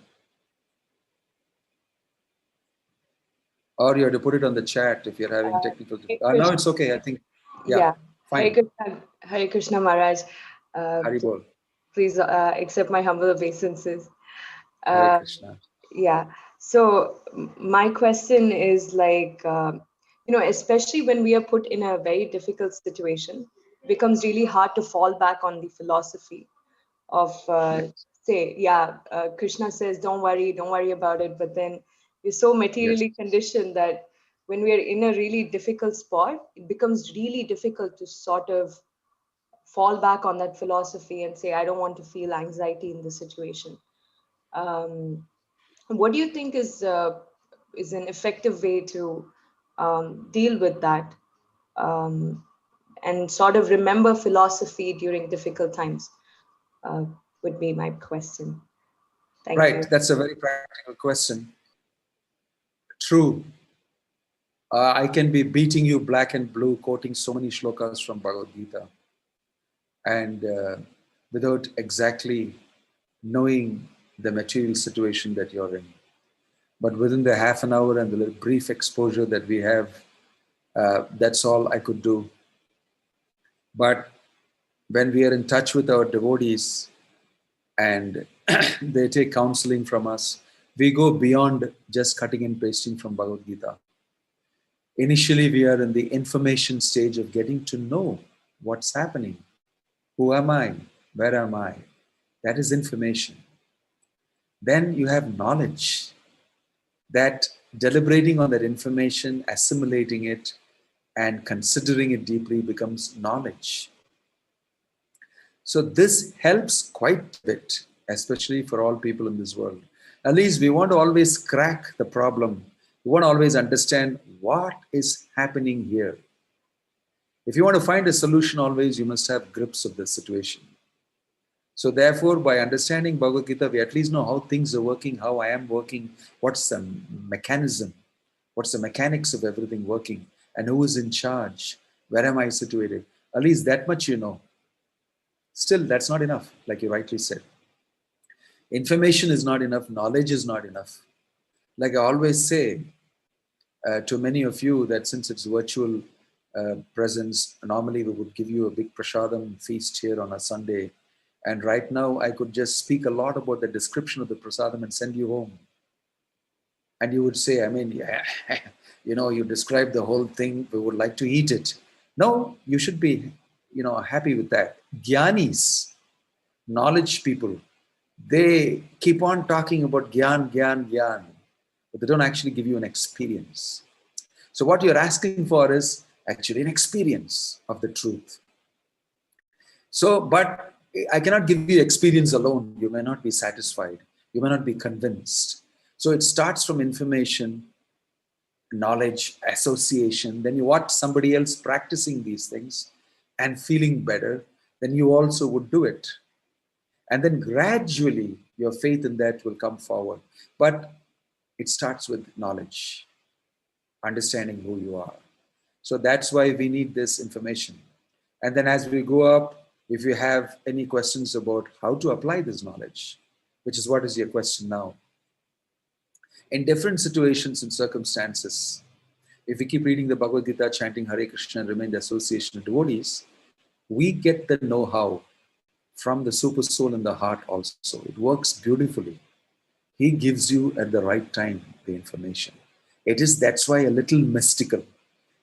Or you have to put it on the chat if you're having technical difficulties. No, it's okay. I think, yeah. Fine. Hare Krishna Maharaj. Haribol. Please accept my humble obeisances. Hare Krishna. Yeah. So my question is like, especially when we are put in a very difficult situation, it becomes really hard to fall back on the philosophy of, Krishna says, don't worry about it. But then we're so materially conditioned that when we are in a really difficult spot, it becomes really difficult to sort of fall back on that philosophy and say, I don't want to feel anxiety in this situation. What do you think is an effective way to deal with that and sort of remember philosophy during difficult times? Would be my question. Thank you. Right, that's a very practical question. True. I can be beating you black and blue, quoting so many shlokas from Bhagavad Gita, and without exactly knowing the material situation that you're in. But within the half an hour and the little brief exposure that we have, that's all I could do. But when we are in touch with our devotees and they take counseling from us, we go beyond just cutting and pasting from Bhagavad Gita. Initially, we are in the information stage of getting to know what's happening. Who am I? Where am I? That is information. Then you have knowledge. That deliberating on that information, assimilating it, and considering it deeply becomes knowledge. So this helps quite a bit, especially for all people in this world. At least we want to always crack the problem. We want to always understand what is happening here. If you want to find a solution always, you must have grips of the situation. So therefore, by understanding Bhagavad Gita, we at least know how things are working, how I am working, what's the mechanism, what's the mechanics of everything working, and who is in charge, where am I situated. At least that much you know. Still, that's not enough, like you rightly said. Information is not enough, knowledge is not enough. Like I always say to many of you that since it's virtual presence, normally we would give you a big prasadam feast here on a Sunday. And right now I could just speak a lot about the description of the prasadam and send you home. And you would say, I mean, yeah, you described the whole thing, we would like to eat it. No, you should be, happy with that. Gyanis, knowledge people, they keep on talking about gyan, but they don't actually give you an experience. So what you're asking for is actually an experience of the truth. So, but I cannot give you experience alone. You may not be satisfied. You may not be convinced. So it starts from information, knowledge, association. Then you watch somebody else practicing these things and feeling better. Then you also would do it. And then gradually your faith in that will come forward. But it starts with knowledge, understanding who you are. So that's why we need this information. And then as we go up, if you have any questions about how to apply this knowledge, which is what is your question now. In different situations and circumstances, if we keep reading the Bhagavad Gita, chanting Hare Krishna and remain the association of devotees, we get the know-how from the Supersoul in the heart also. It works beautifully. He gives you at the right time the information. That's why a little mystical.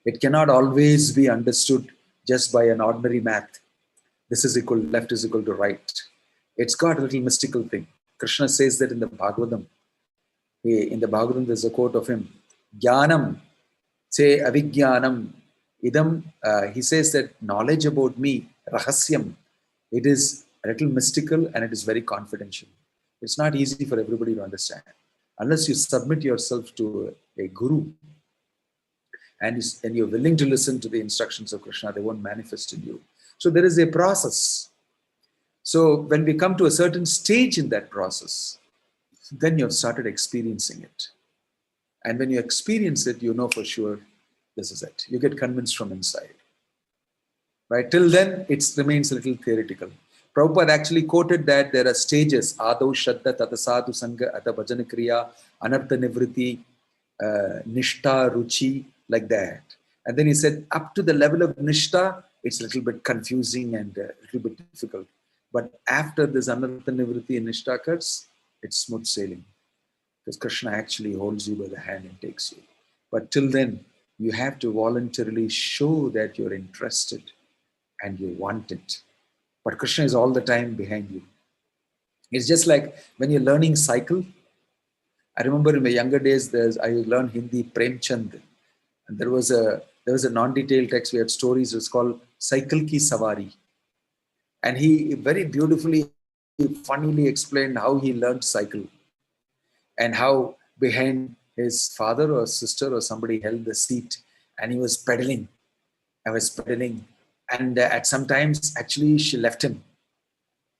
It cannot always be understood just by an ordinary math. This is equal, left is equal to right. It's got a little mystical thing. Krishna says that in the Bhagavatam. In the Bhagavatam, there's a quote of him. Jnanam, se avijnanam, idam. He says that knowledge about me, rahasyam, it is a little mystical and it is very confidential. It's not easy for everybody to understand. Unless you submit yourself to a guru and you're willing to listen to the instructions of Krishna, they won't manifest in you. So there is a process. So when we come to a certain stage in that process, then you have started experiencing it. And when you experience it, you know for sure, this is it. You get convinced from inside. Right? Till then, it remains a little theoretical. Prabhupada actually quoted that there are stages, Ādau Shraddha, Tata Sadhu Sangha, Ata Bhajana Kriya, Anartha Nivriti, Nishta, Ruchi, like that. And then he said, up to the level of Nishta, it's a little bit confusing and a little bit difficult. But after this Anartha Nivriti and Nishta occurs, it's smooth sailing. Because Krishna actually holds you by the hand and takes you. But till then, you have to voluntarily show that you're interested and you want it. But Krishna is all the time behind you. It's just like when you're learning cycle. I remember in my younger days, I learned Hindi, Premchand. And there was a non-detailed text. We had stories. It was called Cycle Ki Savari. And he very beautifully, funnily explained how he learned cycle. And how behind his father or sister or somebody held the seat. And he was pedaling. I was pedaling. And at some times, actually, she left him.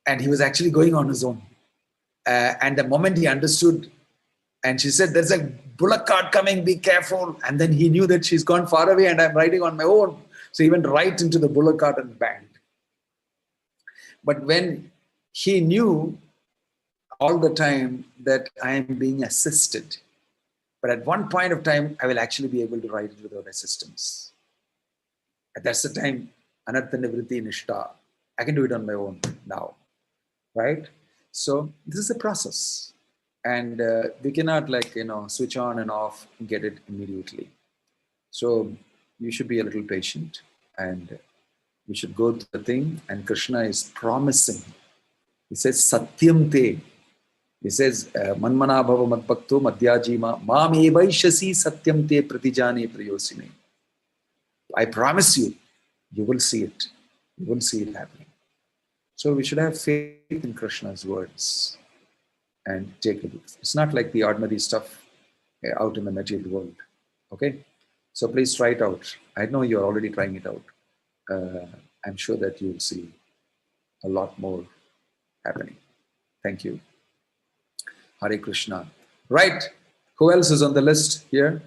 And he was actually going on his own. And the moment he understood, and she said, there's a bullock cart coming, be careful. And then he knew that she's gone far away and I'm riding on my own. So he went right into the bullock cart and banged. But when he knew all the time that I am being assisted, but at one point of time, I will actually be able to ride it without assistance. And that's the time, Anartha Nivriti Nishta. I can do it on my own now, right? So this is a process. And we cannot switch on and off and get it immediately. So you should be a little patient and you should go to the thing. And Krishna is promising. He says, Satyam te. He says, Manmana bhava madbhakto madhyajima mam evaishasi satyam te pratijane prayosine. I promise you, you will see it. You will see it happening. So we should have faith in Krishna's words and take it. It's not like the ordinary stuff out in the material world. Okay? So please try it out. I know you're already trying it out. I'm sure that you'll see a lot more happening. Thank you. Hare Krishna. Right. Who else is on the list here?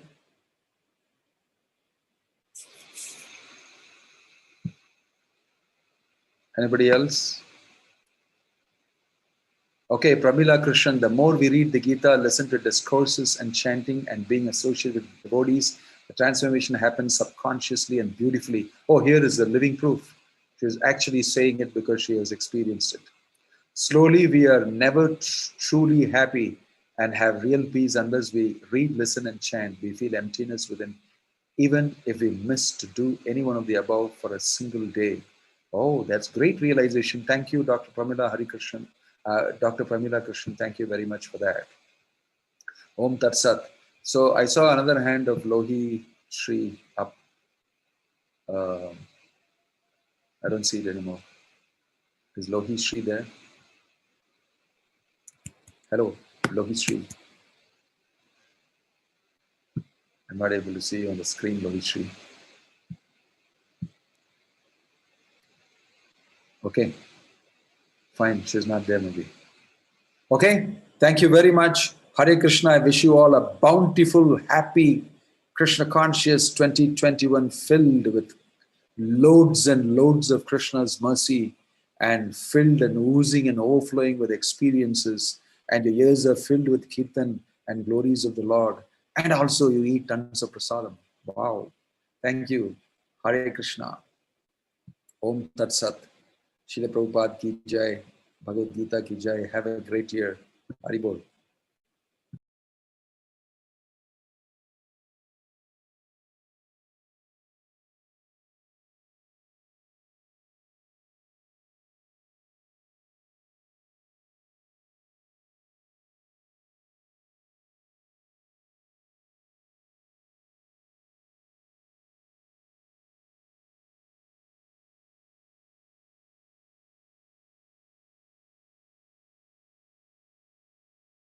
Anybody else? Okay, Pramila Krishnan, the more we read the Gita, listen to discourses and chanting and being associated with devotees, the transformation happens subconsciously and beautifully. Oh, here is the living proof. She is actually saying it because she has experienced it. Slowly, we are never truly happy and have real peace unless we read, listen, and chant. We feel emptiness within, even if we miss to do any one of the above for a single day. Oh, that's great realization. Thank you, Dr. Pramila Harikrishnan. Dr. Pramila Krishnan, thank you very much for that. Om Tat Sat. So I saw another hand of Lohi Shri up. I don't see it anymore. Is Lohi Shri there? Hello, Lohi Shri. I'm not able to see you on the screen, Lohi Shri. Okay. Fine, she's not there maybe. Okay, thank you very much. Hare Krishna, I wish you all a bountiful, happy, Krishna conscious 2021 filled with loads and loads of Krishna's mercy and filled and oozing and overflowing with experiences, and your ears are filled with kirtan and glories of the Lord, and also you eat tons of prasadam. Wow. Thank you. Hare Krishna. Om Tat Sat. Srila Prabhupada ki jai. Bhagavad Gita ki jai. Have a great year. Haribol.